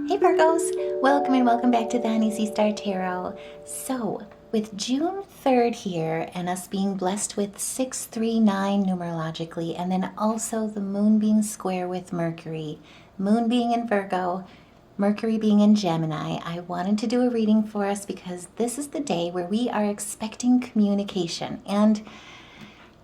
Hey Virgos, welcome and welcome back to the Honey Sea Star Tarot. So, with June 3rd here and us being blessed with 639 numerologically, and then also the moon being square with Mercury, moon being in Virgo, Mercury being in Gemini, I wanted to do a reading for us because this is the day where we are expecting communication. And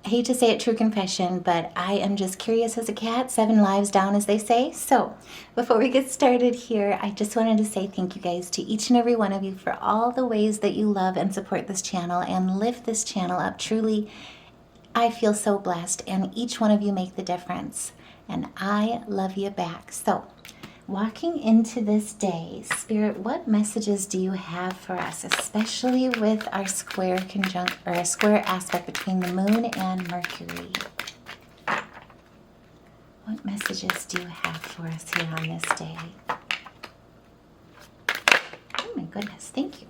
I hate to say it, true confession, but I am just curious as a cat, 7 lives down, as they say. So before we get started here, I just wanted to say thank you guys to each and every one of you for all the ways that you love and support this channel and lift this channel up. Truly, I feel so blessed, and each one of you make the difference. And I love you back. So walking into this day, Spirit, what messages do you have for us, especially with our square conjunct or a square aspect between the moon and Mercury? What messages do you have for us here on this day? Oh my goodness, thank you.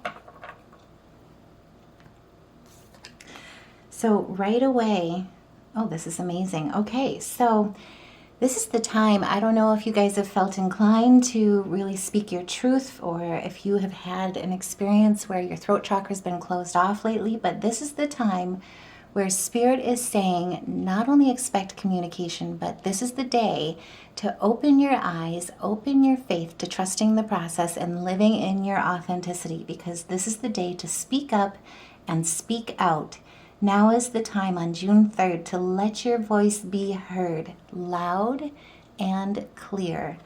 So right away, oh, this is amazing. Okay, so this is the time. I don't know if you guys have felt inclined to really speak your truth, or if you have had an experience where your throat chakra has been closed off lately, but this is the time where Spirit is saying not only expect communication, but this is the day to open your eyes, open your faith to trusting the process and living in your authenticity, because this is the day to speak up and speak out. Now is the time on June 3rd to let your voice be heard loud and clear.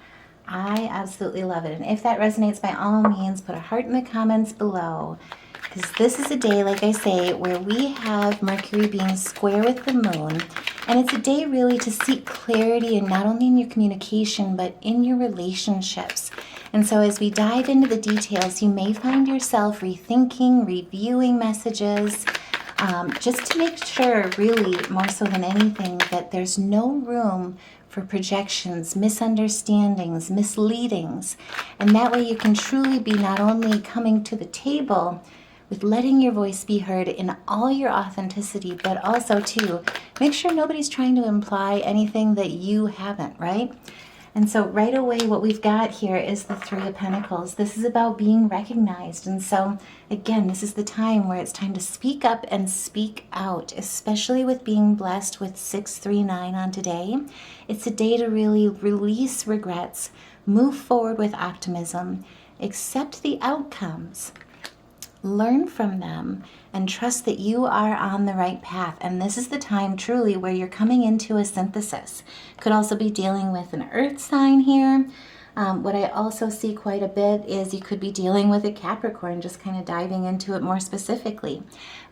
I absolutely love it. And if that resonates, by all means, put a heart in the comments below. Because this is a day, like I say, where we have Mercury being square with the moon. And it's a day really to seek clarity, and not only in your communication, but in your relationships. And so as we dive into the details, you may find yourself rethinking, reviewing messages, just to make sure, really, more so than anything, that there's no room for projections, misunderstandings, misleadings. And that way you can truly be not only coming to the table with letting your voice be heard in all your authenticity, but also to make sure nobody's trying to imply anything that you haven't, right? And so right away, what we've got here is the Three of Pentacles. This is about being recognized. And so, again, this is the time where it's time to speak up and speak out, especially with being blessed with 639 on today. It's a day to really release regrets, move forward with optimism, accept the outcomes, learn from them, and trust that you are on the right path. And this is the time truly where you're coming into a synthesis. Could also be dealing with an earth sign here. What I also see quite a bit is you could be dealing with a Capricorn, just kind of diving into it more specifically.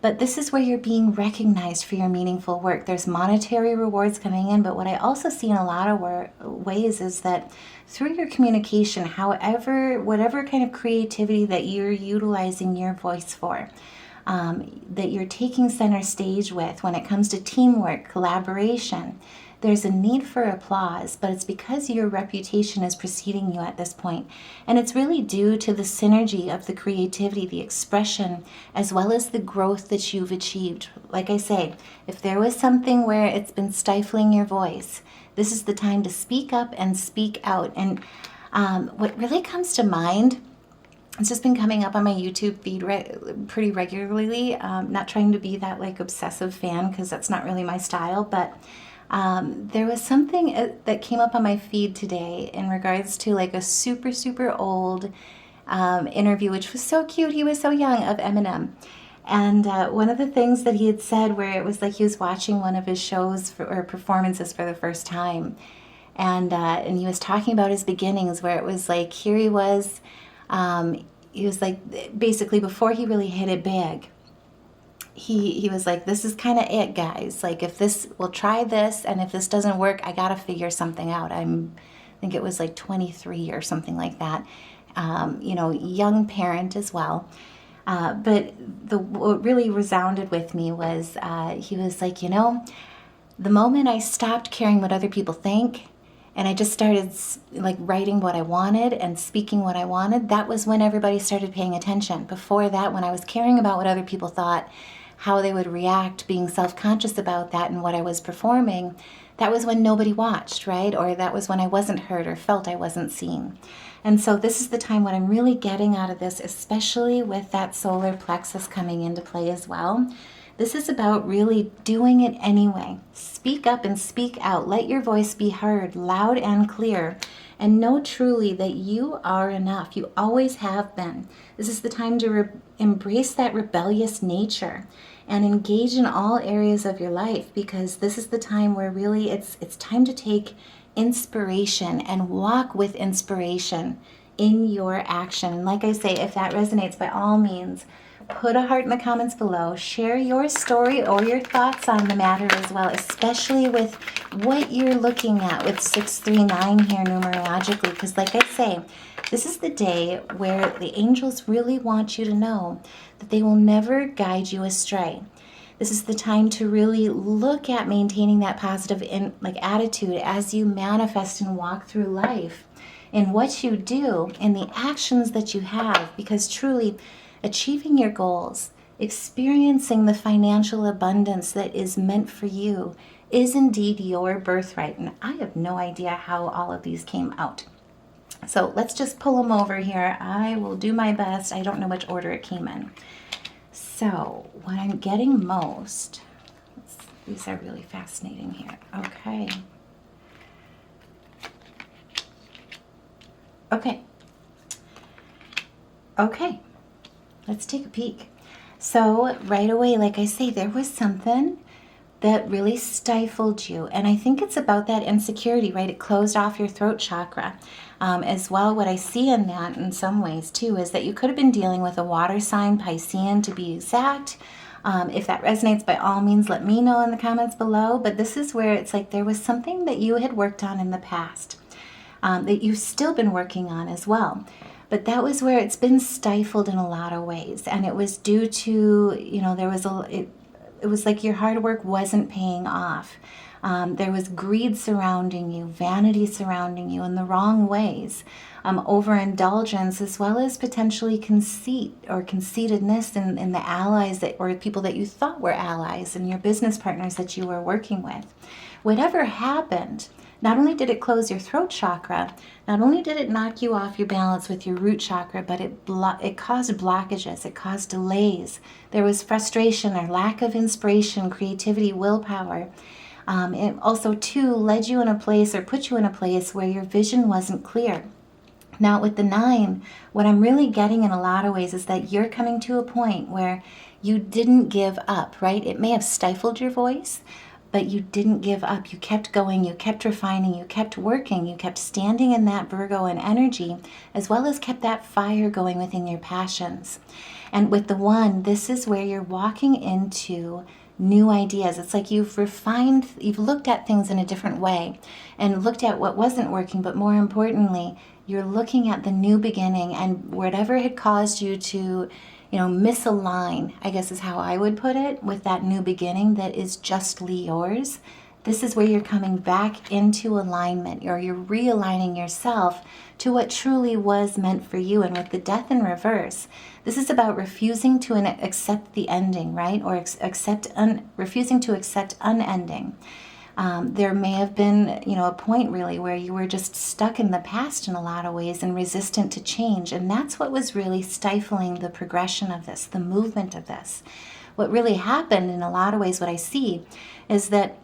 But this is where you're being recognized for your meaningful work. There's monetary rewards coming in, but what I also see in a lot of ways is that through your communication, whatever kind of creativity that you're utilizing your voice for, that you're taking center stage with when it comes to teamwork, collaboration, there's a need for applause, but it's because your reputation is preceding you at this point. And it's really due to the synergy of the creativity, the expression, as well as the growth that you've achieved. Like I say, if there was something where it's been stifling your voice, this is the time to speak up and speak out. And what really comes to mind, it's just been coming up on my YouTube feed pretty regularly. Not trying to be that like obsessive fan, because that's not really my style, but there was something that came up on my feed today in regards to like a super, super old interview, which was so cute. He was so young, of Eminem. And one of the things that he had said, where it was like he was watching one of his shows or performances for the first time. And he was talking about his beginnings, where it was like, here he was like, basically before he really hit it big, he was like, this is kind of it, guys. Like, we'll try this, and if this doesn't work, I got to figure something out. I think it was like 23 or something like that. Young parent as well. But what really resounded with me was, he was like, the moment I stopped caring what other people think, and I just started like writing what I wanted and speaking what I wanted, that was when everybody started paying attention. Before that, when I was caring about what other people thought, how they would react, being self-conscious about that and what I was performing, that was when nobody watched, right? Or that was when I wasn't heard or felt I wasn't seen. And so this is the time, what I'm really getting out of this, especially with that solar plexus coming into play as well. This is about really doing it anyway. Speak up and speak out. Let your voice be heard loud and clear. And know truly that you are enough. You always have been. This is the time to embrace that rebellious nature and engage in all areas of your life, because this is the time where really it's time to take inspiration and walk with inspiration in your action. And like I say, if that resonates, by all means, put a heart in the comments below. Share your story or your thoughts on the matter as well, especially with what you're looking at with 639 here numerologically. Because like I say, this is the day where the angels really want you to know that they will never guide you astray. This is the time to really look at maintaining that positive attitude as you manifest and walk through life, in what you do, in the actions that you have, because truly achieving your goals, experiencing the financial abundance that is meant for you is indeed your birthright. And I have no idea how all of these came out. So let's just pull them over here. I will do my best. I don't know which order it came in. So what I'm getting most, these are really fascinating here. Okay. Okay. Let's take a peek. So right away, like I say, there was something that really stifled you. And I think it's about that insecurity, right? It closed off your throat chakra. As well, what I see in that in some ways too is that you could have been dealing with a water sign, Piscean to be exact. If that resonates, by all means, let me know in the comments below. But this is where it's like there was something that you had worked on in the past that you've still been working on as well. But that was where it's been stifled in a lot of ways. And it was due to, it was like your hard work wasn't paying off. There was greed surrounding you, vanity surrounding you in the wrong ways, overindulgence, as well as potentially conceit or conceitedness in the allies or people that you thought were allies and your business partners that you were working with. Whatever happened, not only did it close your throat chakra, not only did it knock you off your balance with your root chakra, but it caused blockages, it caused delays. There was frustration or lack of inspiration, creativity, willpower. It also, too, led you in a place or put you in a place where your vision wasn't clear. Now, with the 9, what I'm really getting in a lot of ways is that you're coming to a point where you didn't give up, right? It may have stifled your voice, but you didn't give up. You kept going, you kept refining, you kept working, you kept standing in that Virgoan energy, as well as kept that fire going within your passions. And with the 1, this is where you're walking into new ideas. It's like you've looked at things in a different way and looked at what wasn't working, but more importantly, you're looking at the new beginning, and whatever had caused you to misalign, I guess is how I would put it, with that new beginning that is justly yours. This is where you're coming back into alignment, or you're realigning yourself to what truly was meant for you. And with the Death in reverse, this is about refusing to accept the ending, right? Or refusing to accept unending. There may have been, a point really where you were just stuck in the past in a lot of ways and resistant to change. And that's what was really stifling the progression of this, the movement of this. What really happened in a lot of ways, what I see, is that,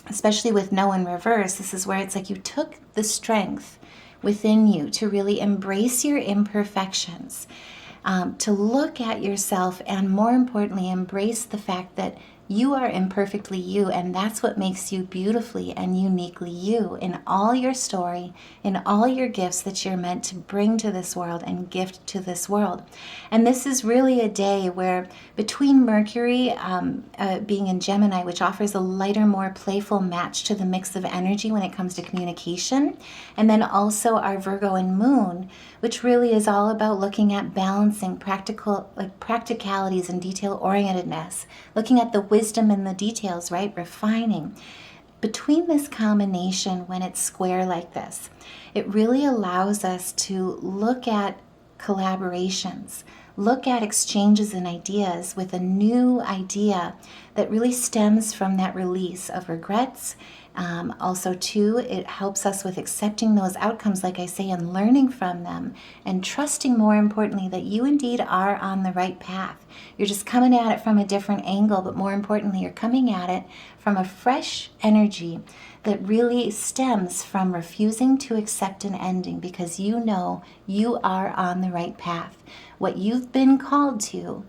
especially with No in reverse, this is where it's like you took the strength within you to really embrace your imperfections, to look at yourself, and more importantly, embrace the fact that you are imperfectly you, and that's what makes you beautifully and uniquely you in all your story, in all your gifts that you're meant to bring to this world and gift to this world. And this is really a day where, between Mercury being in Gemini, which offers a lighter, more playful match to the mix of energy when it comes to communication, and then also our Virgo and Moon, which really is all about looking at balancing practicalities and detail-orientedness, looking at the wisdom in the details, right? Refining. Between this combination, when it's square like this, it really allows us to look at collaborations, look at exchanges and ideas with a new idea that really stems from that release of regrets, Also, too, it helps us with accepting those outcomes, like I say, and learning from them and trusting, more importantly, that you indeed are on the right path. You're just coming at it from a different angle, but more importantly, you're coming at it from a fresh energy that really stems from refusing to accept an ending because you know you are on the right path. What you've been called to,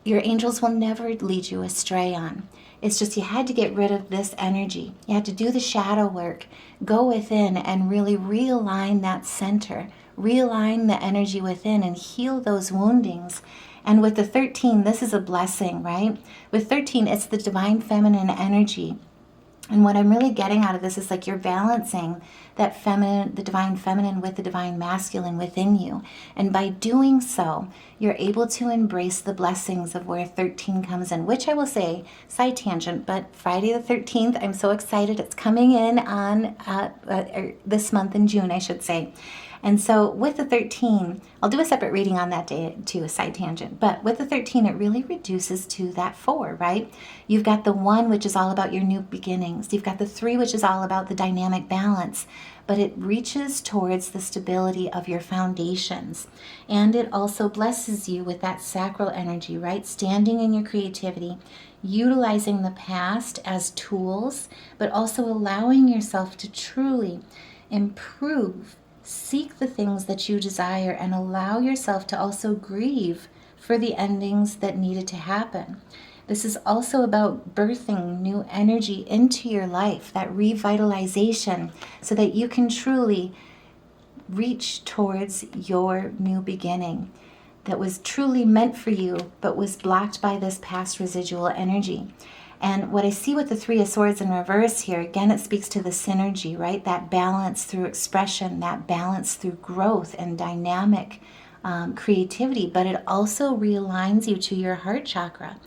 your angels will never lead you astray on. It's just you had to get rid of this energy. You had to do the shadow work, go within and really realign that center, realign the energy within and heal those woundings. And with the 13, this is a blessing, right? With 13, it's the divine feminine energy. And what I'm really getting out of this is like you're balancing that feminine, the divine feminine with the divine masculine within you. And by doing so, you're able to embrace the blessings of where 13 comes in, which I will say, side tangent, but Friday the 13th, I'm so excited. It's coming in on this month in June, I should say. And so with the 13, I'll do a separate reading on that day too, a side tangent. But with the 13, it really reduces to that 4, right? You've got the 1, which is all about your new beginnings. You've got the 3, which is all about the dynamic balance. But it reaches towards the stability of your foundations. And it also blesses you with that sacral energy, right? Standing in your creativity, utilizing the past as tools, but also allowing yourself to truly improve. Seek the things that you desire and allow yourself to also grieve for the endings that needed to happen. This is also about birthing new energy into your life, that revitalization, so that you can truly reach towards your new beginning that was truly meant for you, but was blocked by this past residual energy. And what I see with the 3 of Swords in reverse here, again, it speaks to the synergy, right? That balance through expression, that balance through growth and dynamic creativity. But it also realigns you to your heart chakra,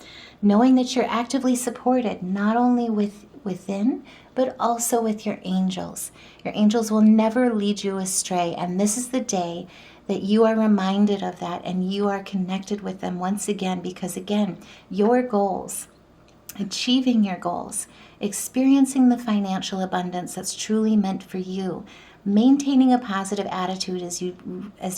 knowing that you're actively supported, not only within, but also with your angels. Your angels will never lead you astray. And this is the day that you are reminded of that and you are connected with them once again, because again, your goals, achieving your goals, experiencing the financial abundance that's truly meant for you, maintaining a positive attitude as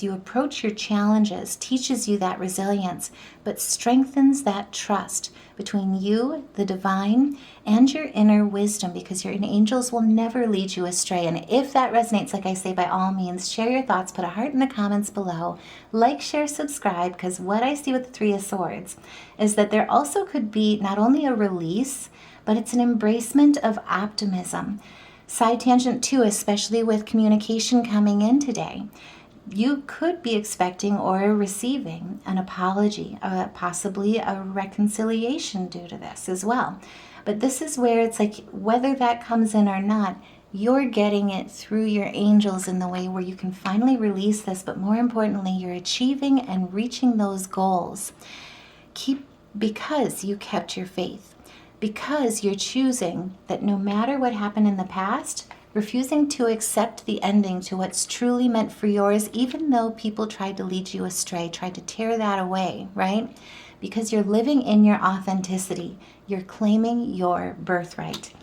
you approach your challenges, teaches you that resilience, but strengthens that trust between you, the divine, and your inner wisdom, because your angels will never lead you astray. And if that resonates, like I say, by all means, share your thoughts, put a heart in the comments below, like, share, subscribe, because what I see with the 3 of Swords is that there also could be not only a release, but it's an embracement of optimism. Side tangent too, especially with communication coming in today. You could be expecting or receiving an apology, possibly a reconciliation due to this as well. But this is where it's like, whether that comes in or not, you're getting it through your angels in the way where you can finally release this, but more importantly, you're achieving and reaching those goals. Because you kept your faith. Because you're choosing that no matter what happened in the past, refusing to accept the ending to what's truly meant for yours, even though people tried to lead you astray, tried to tear that away, right? Because you're living in your authenticity. You're claiming your birthright.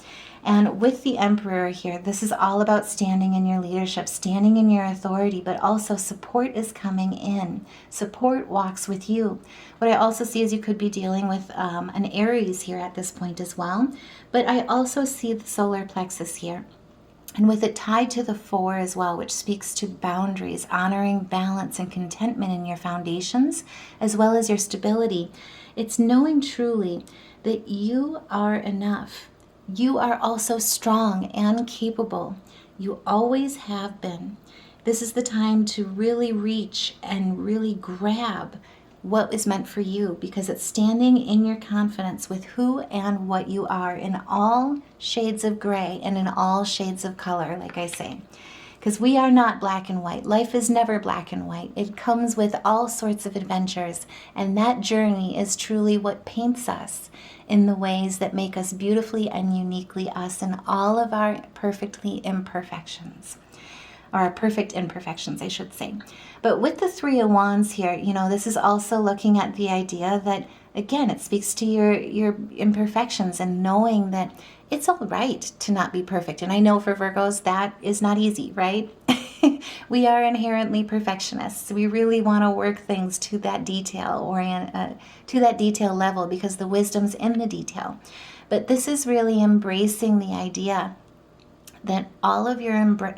And with the Emperor here, this is all about standing in your leadership, standing in your authority, but also support is coming in. Support walks with you. What I also see is you could be dealing with an Aries here at this point as well. But I also see the solar plexus here. And with it tied to the 4 as well, which speaks to boundaries, honoring balance and contentment in your foundations, as well as your stability. It's knowing truly that you are enough. You are also strong and capable. You always have been. This is the time to really reach and really grab what is meant for you, because it's standing in your confidence with who and what you are in all shades of gray and in all shades of color, like I say. Because we are not black and white. Life is never black and white. It comes with all sorts of adventures, and that journey is truly what paints us in the ways that make us beautifully and uniquely us in all of our perfectly imperfections. Or our perfect imperfections, I should say. But with the 3 of Wands here, this is also looking at the idea that again, it speaks to your imperfections and knowing that it's all right to not be perfect. And I know for Virgos, that is not easy, right? We are inherently perfectionists. We really want to work things to that detail to that detail level, because the wisdom's in the detail. But this is really embracing the idea that all of your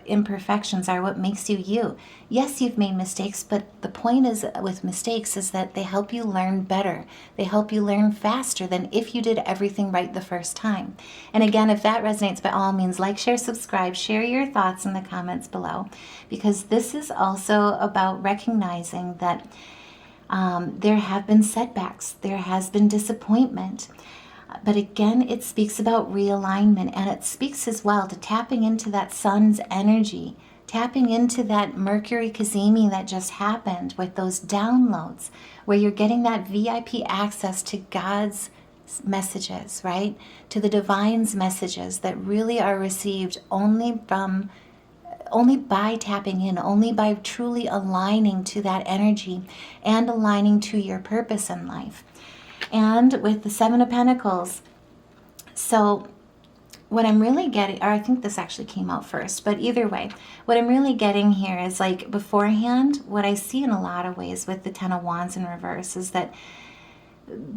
imperfections are what makes you you. Yes, you've made mistakes, but the point is with mistakes is that they help you learn better. They help you learn faster than if you did everything right the first time. And again, if that resonates, by all means, like, share, subscribe, share your thoughts in the comments below, because this is also about recognizing that there have been setbacks, there has been disappointment. But again, it speaks about realignment, and it speaks as well to tapping into that sun's energy, tapping into that Mercury Cazimi that just happened with those downloads, where you're getting that VIP access to God's messages, right? To the divine's messages that really are received only by tapping in, only by truly aligning to that energy and aligning to your purpose in life. And with the Seven of Pentacles, so what I'm really getting, or I think this actually came out first, but either way, what I'm really getting here is, like, beforehand, what I see in a lot of ways with the Ten of Wands in reverse is that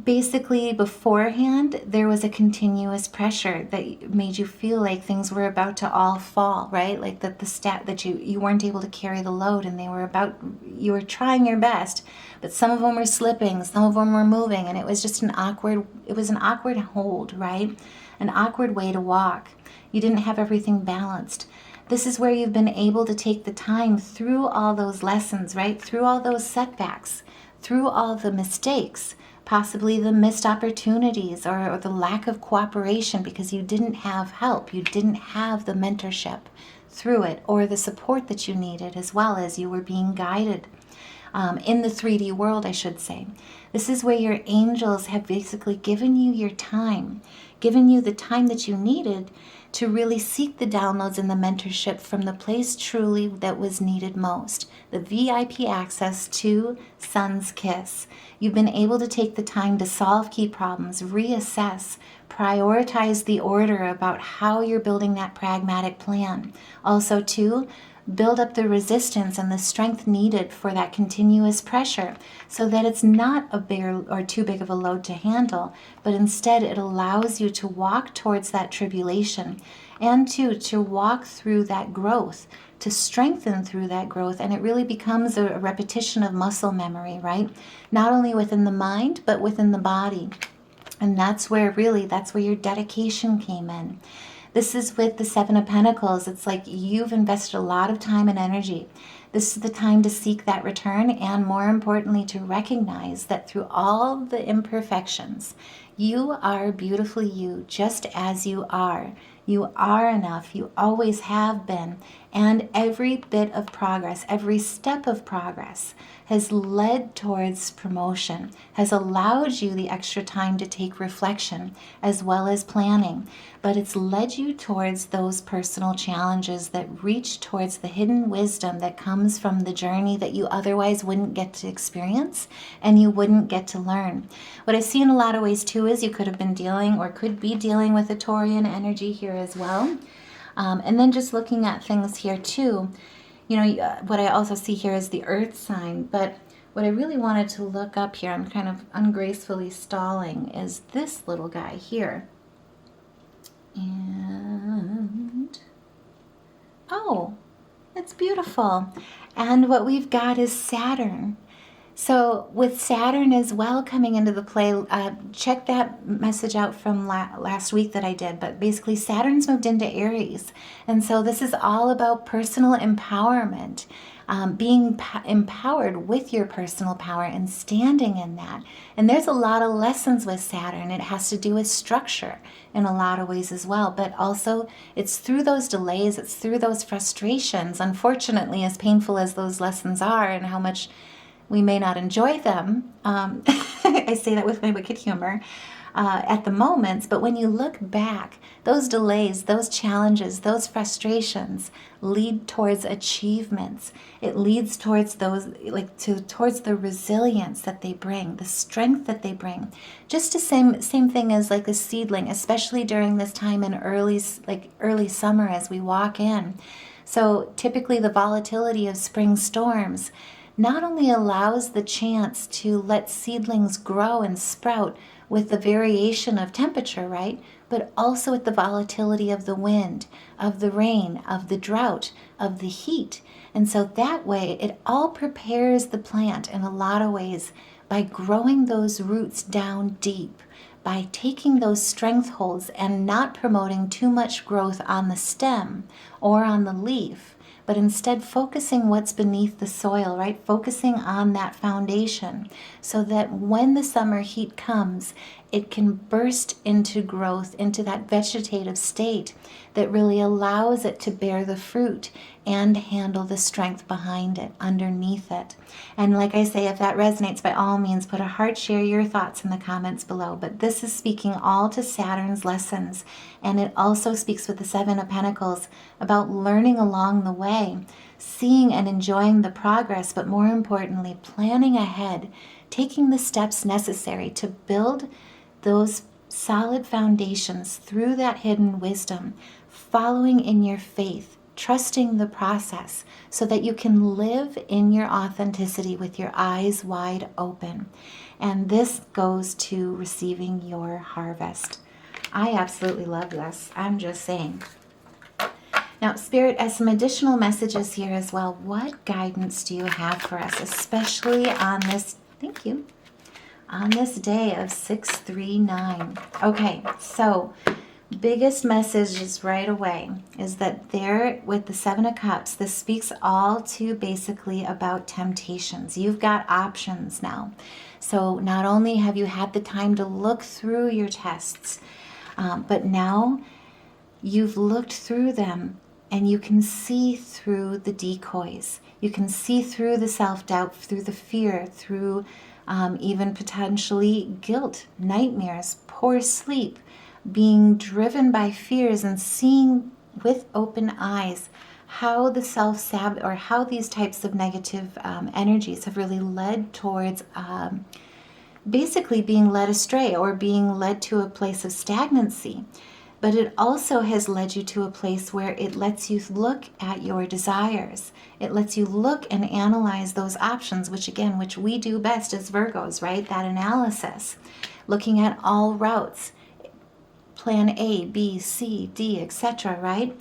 basically beforehand there was a continuous pressure that made you feel like things were about to all fall, right? Like that you weren't able to carry the load, and you were trying your best, but some of them were slipping, some of them were moving, and it was just an awkward hold, right? An awkward way to walk. You didn't have everything balanced. This is where you've been able to take the time through all those lessons, right? Through all those setbacks, through all the mistakes, possibly the missed opportunities or the lack of cooperation because you didn't have help, you didn't have the mentorship through it, or the support that you needed, as well as you were being guided in the 3D world, I should say. This is where your angels have basically given you your time, given you the time that you needed to really seek the downloads and the mentorship from the place truly that was needed most. The VIP access to Sun's Kiss. You've been able to take the time to solve key problems, reassess, prioritize the order about how you're building that pragmatic plan. Also, too, build up the resistance and the strength needed for that continuous pressure so that it's not a bigger or too big of a load to handle, but instead it allows you to walk towards that tribulation and to walk through that growth, to strengthen through that growth. And it really becomes a repetition of muscle memory, right? Not only within the mind, but within the body. And that's where your dedication came in. This is with the Seven of Pentacles. It's like you've invested a lot of time and energy. This is the time to seek that return, and more importantly, to recognize that through all the imperfections, you are beautifully you, just as you are. You are enough. You always have been. And every bit of progress, every step of progress has led towards promotion, has allowed you the extra time to take reflection as well as planning. But it's led you towards those personal challenges that reach towards the hidden wisdom that comes from the journey that you otherwise wouldn't get to experience and you wouldn't get to learn. What I see in a lot of ways too is you could have been dealing or could be dealing with a Taurian energy here as well. And then just looking at things here too, what I also see here is the earth sign. But what I really wanted to look up here, I'm kind of ungracefully stalling, is this little guy here. And, oh, it's beautiful. And what we've got is Saturn. So with Saturn as well coming into the play, check that message out from last week that I did. But basically Saturn's moved into Aries. And so this is all about personal empowerment, being empowered with your personal power and standing in that. And there's a lot of lessons with Saturn. It has to do with structure in a lot of ways as well. But also it's through those delays, it's through those frustrations, unfortunately, as painful as those lessons are and how much we may not enjoy them. I say that with my wicked humor. at the moments, but when you look back, those delays, those challenges, those frustrations lead towards achievements. It leads towards those, towards the resilience that they bring, the strength that they bring. Just the same thing as like a seedling, especially during this time in early summer as we walk in. So typically the volatility of spring storms not only allows the chance to let seedlings grow and sprout with the variation of temperature, right? But also with the volatility of the wind, of the rain, of the drought, of the heat. And so that way it all prepares the plant in a lot of ways by growing those roots down deep, by taking those strength holds and not promoting too much growth on the stem or on the leaf, but instead focusing what's beneath the soil, right? Focusing on that foundation so that when the summer heat comes, it can burst into growth, into that vegetative state that really allows it to bear the fruit and handle the strength behind it, underneath it. And like I say, if that resonates, by all means, put a heart, share your thoughts in the comments below. But this is speaking all to Saturn's lessons. And it also speaks with the Seven of Pentacles about learning along the way, seeing and enjoying the progress, but more importantly, planning ahead, taking the steps necessary to build those solid foundations through that hidden wisdom, following in your faith, trusting the process so that you can live in your authenticity with your eyes wide open. And this goes to receiving your harvest. I absolutely love this. I'm just saying. Now, Spirit, as some additional messages here as well, what guidance do you have for us, especially on this, thank you, on this day of 639? Okay, so biggest message is right away is that there with the Seven of Cups, this speaks all to basically about temptations. You've got options now. So not only have you had the time to look through your tests, but now you've looked through them and you can see through the decoys. You can see through the self-doubt, through the fear, through even potentially guilt, nightmares, poor sleep, being driven by fears, and seeing with open eyes how the self-sabotage or how these types of negative energies have really led towards basically being led astray or being led to a place of stagnancy. But it also has led you to a place where it lets you look at your desires. It lets you look and analyze those options, which we do best as Virgos, right? That analysis, looking at all routes, plan A, B, C, D, etc., right?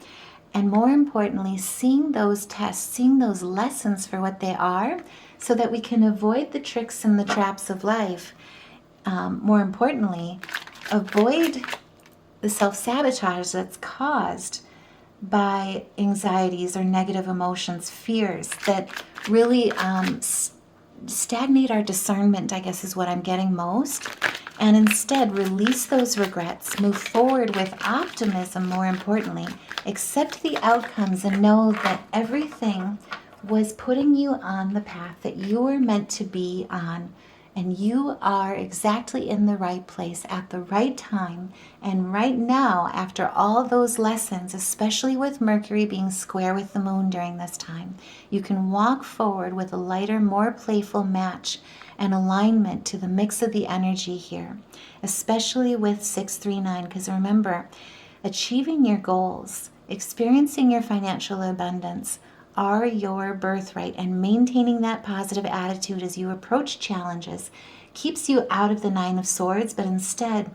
And more importantly, seeing those tests, seeing those lessons for what they are, so that we can avoid the tricks and the traps of life. More importantly, avoid the self-sabotage that's caused by anxieties or negative emotions, fears that really stagnate our discernment, I guess is what I'm getting most. And instead release those regrets, move forward with optimism, more importantly, accept the outcomes and know that everything was putting you on the path that you were meant to be on. And you are exactly in the right place at the right time. And right now, after all those lessons, especially with Mercury being square with the moon during this time, you can walk forward with a lighter, more playful match and alignment to the mix of the energy here, especially with 639. Because remember, achieving your goals, experiencing your financial abundance, are your birthright, and maintaining that positive attitude as you approach challenges keeps you out of the Nine of Swords, but instead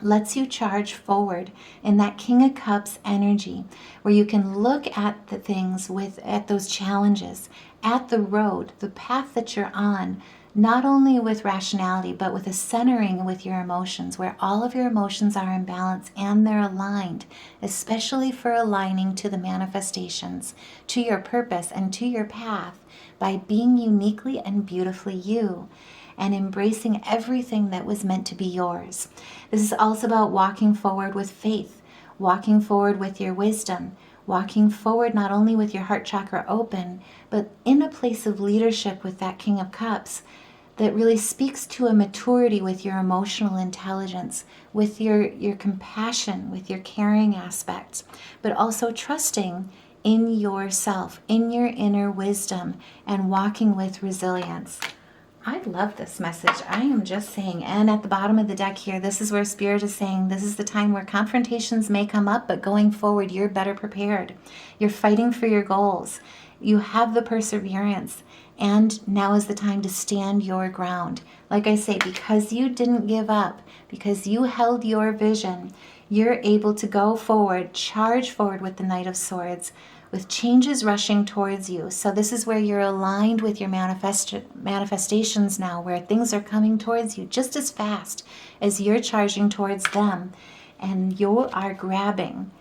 lets you charge forward in that King of Cups energy, where you can look at the things at those challenges, at the road, the path that you're on, not only with rationality, but with a centering with your emotions, where all of your emotions are in balance and they're aligned, especially for aligning to the manifestations, to your purpose and to your path, by being uniquely and beautifully you and embracing everything that was meant to be yours. This is also about walking forward with faith, walking forward with your wisdom, walking forward not only with your heart chakra open, but in a place of leadership with that King of Cups, that really speaks to a maturity with your emotional intelligence, with your compassion, with your caring aspects, but also trusting in yourself, in your inner wisdom, and walking with resilience. I love this message. I am just saying, and at the bottom of the deck here, this is where Spirit is saying this is the time where confrontations may come up, but going forward, you're better prepared. You're fighting for your goals. You have the perseverance, and now is the time to stand your ground. Like I say, because you didn't give up, because you held your vision, you're able to go forward, charge forward with the Knight of Swords, with changes rushing towards you. So this is where you're aligned with your manifestations now, where things are coming towards you just as fast as you're charging towards them. And you are grabbing,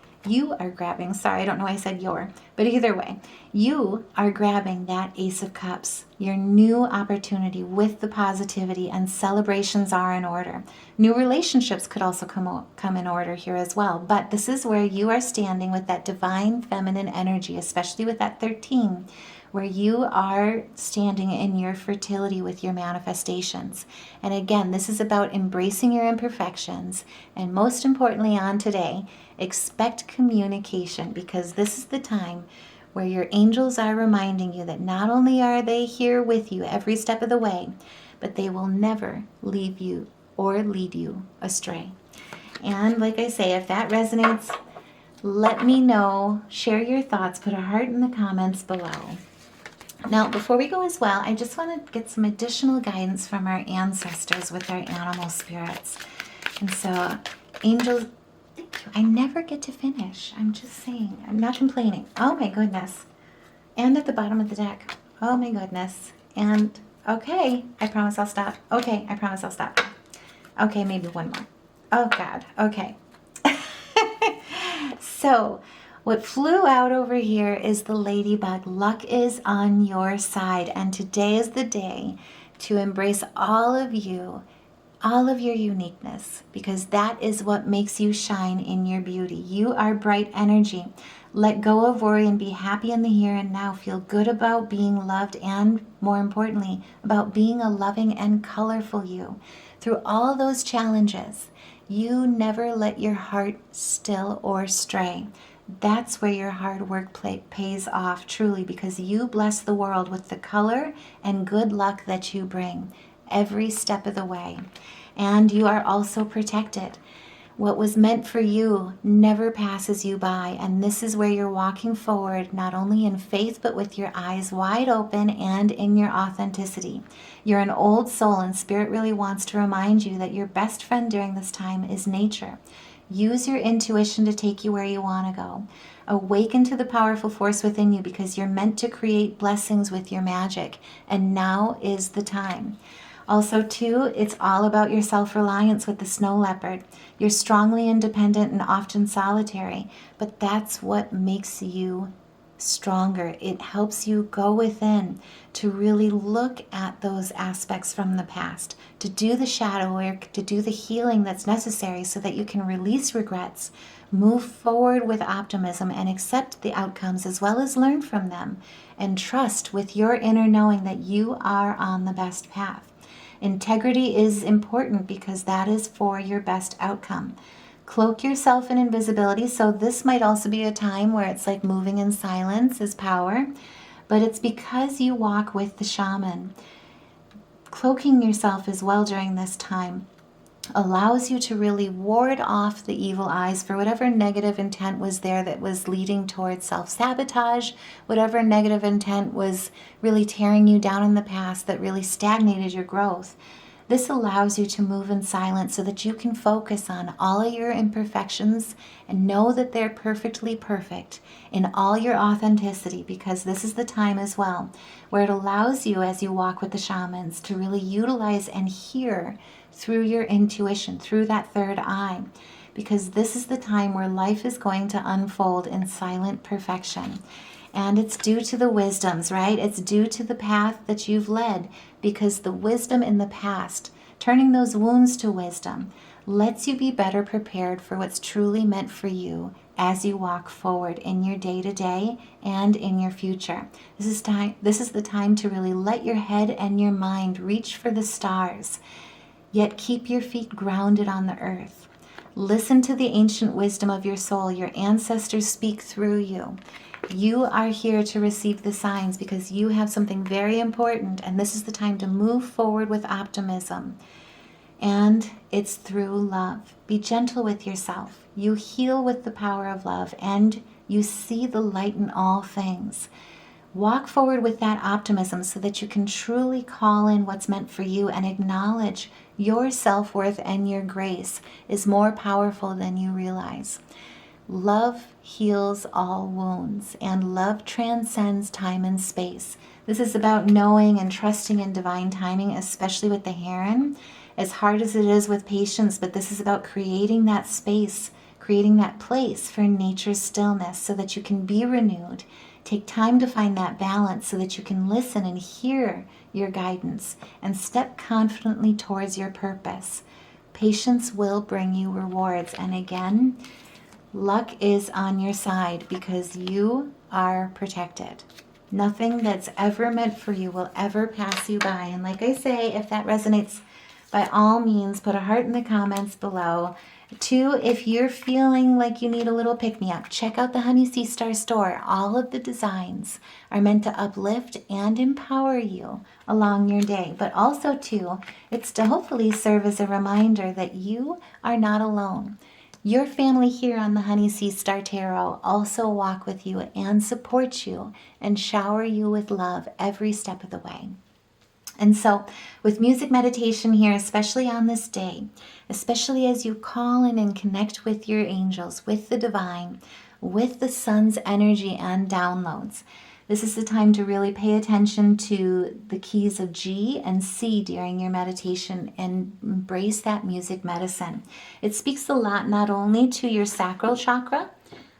sorry, I don't know why I said your, but either way, you are grabbing that Ace of Cups, your new opportunity with the positivity, and celebrations are in order. New relationships could also come in order here as well, but this is where you are standing with that divine feminine energy, especially with that 13, where you are standing in your fertility with your manifestations. And again, this is about embracing your imperfections, and most importantly on today, expect communication, because this is the time where your angels are reminding you that not only are they here with you every step of the way, but they will never leave you or lead you astray. And like I say, if that resonates, let me know. Share your thoughts. Put a heart in the comments below. Now, before we go as well, I just want to get some additional guidance from our ancestors with our animal spirits. And so, angels, thank you. I never get to finish. I'm just saying. I'm not complaining. Oh my goodness. And at the bottom of the deck. Oh my goodness. And, okay, I promise I'll stop. Okay, I promise I'll stop. Okay, maybe one more. Oh God, okay. So, what flew out over here is the ladybug. Luck is on your side, and today is the day to embrace all of you, all of your uniqueness, because that is what makes you shine in your beauty. You are bright energy. Let go of worry and be happy in the here and now. Feel good about being loved, and more importantly, about being a loving and colorful you. Through all those challenges, you never let your heart still or stray. That's where your hard work pays off truly, because you bless the world with the color and good luck that you bring every step of the way. And you are also protected. What was meant for you never passes you by, and this is where you're walking forward, not only in faith, but with your eyes wide open and in your authenticity. You're an old soul, and Spirit really wants to remind you that your best friend during this time is nature. Use your intuition to take you where you want to go. Awaken to the powerful force within you, because you're meant to create blessings with your magic, and now is the time. Also, too, it's all about your self-reliance with the snow leopard. You're strongly independent and often solitary, but that's what makes you stronger. It helps you go within to really look at those aspects from the past, to do the shadow work, to do the healing that's necessary so that you can release regrets, move forward with optimism, and accept the outcomes as well as learn from them, and trust with your inner knowing that you are on the best path. Integrity is important, because that is for your best outcome. Cloak yourself in invisibility, so this might also be a time where it's like moving in silence is power, but it's because you walk with the shaman. Cloaking yourself as well during this time allows you to really ward off the evil eyes for whatever negative intent was there that was leading towards self-sabotage, whatever negative intent was really tearing you down in the past that really stagnated your growth. This allows you to move in silence so that you can focus on all of your imperfections and know that they're perfectly perfect in all your authenticity, because this is the time as well where it allows you, as you walk with the shamans, to really utilize and hear through your intuition, through that third eye, because this is the time where life is going to unfold in silent perfection. And it's due to the wisdoms, right? It's due to the path that you've led, because the wisdom in the past, turning those wounds to wisdom, lets you be better prepared for what's truly meant for you as you walk forward in your day-to-day and in your future. This is the time to really let your head and your mind reach for the stars, yet keep your feet grounded on the earth. Listen to the ancient wisdom of your soul. Your ancestors speak through you. You are here to receive the signs because you have something very important, and this is the time to move forward with optimism. And it's through love. Be gentle with yourself. You heal with the power of love, and you see the light in all things. Walk forward with that optimism so that you can truly call in what's meant for you and acknowledge your self-worth and your grace is more powerful than you realize. Love heals all wounds, and love transcends time and space. This is about knowing and trusting in divine timing, especially with the heron, as hard as it is with patience, but this is about creating that space, creating that place for nature's stillness so that you can be renewed. Take time to find that balance so that you can listen and hear your guidance and step confidently towards your purpose. Patience will bring you rewards. And again, luck is on your side because you are protected. Nothing that's ever meant for you will ever pass you by. And like I say, if that resonates, by all means, put a heart in the comments below. 2, if you're feeling like you need a little pick-me-up, check out the Honey Sea Star store. All of the designs are meant to uplift and empower you along your day. But also, 2, it's to hopefully serve as a reminder that you are not alone. Your family here on the Honey Sea Star Tarot also walk with you and support you and shower you with love every step of the way. And so with music meditation here, especially on this day, especially as you call in and connect with your angels, with the divine, with the sun's energy and downloads, this is the time to really pay attention to the keys of G and C during your meditation and embrace that music medicine. It speaks a lot not only to your sacral chakra,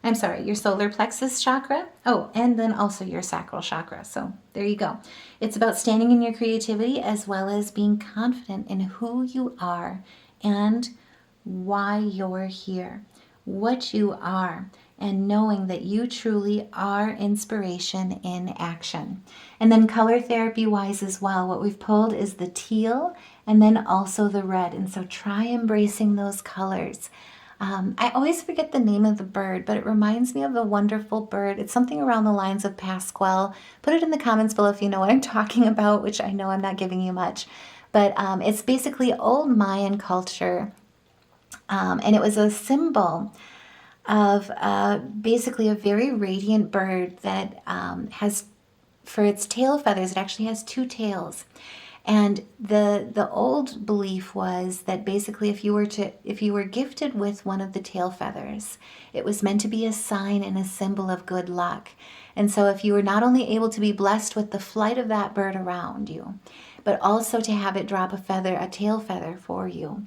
your solar plexus chakra. Oh, and then also your sacral chakra. So there you go. It's about standing in your creativity as well as being confident in who you are and why you're here, what you are, and knowing that you truly are inspiration in action. And then color therapy wise as well, what we've pulled is the teal and then also the red. And so try embracing those colors. I always forget the name of the bird, but it reminds me of a wonderful bird. It's something around the lines of Pasquale. Put it in the comments below if you know what I'm talking about, which I know I'm not giving you much. But it's basically old Mayan culture, and it was a symbol of basically a very radiant bird that has, for its tail feathers, it actually has 2 tails. And the old belief was that basically if you were gifted with one of the tail feathers, it was meant to be a sign and a symbol of good luck. And so if you were not only able to be blessed with the flight of that bird around you, but also to have it drop a tail feather for you,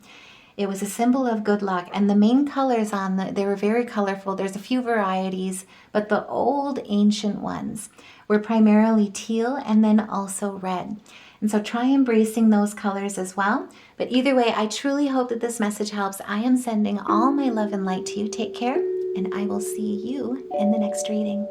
it was a symbol of good luck. And the main colors they were very colorful. There's a few varieties, but the old ancient ones were primarily teal and then also red. And so try embracing those colors as well. But either way, I truly hope that this message helps. I am sending all my love and light to you. Take care, and I will see you in the next reading.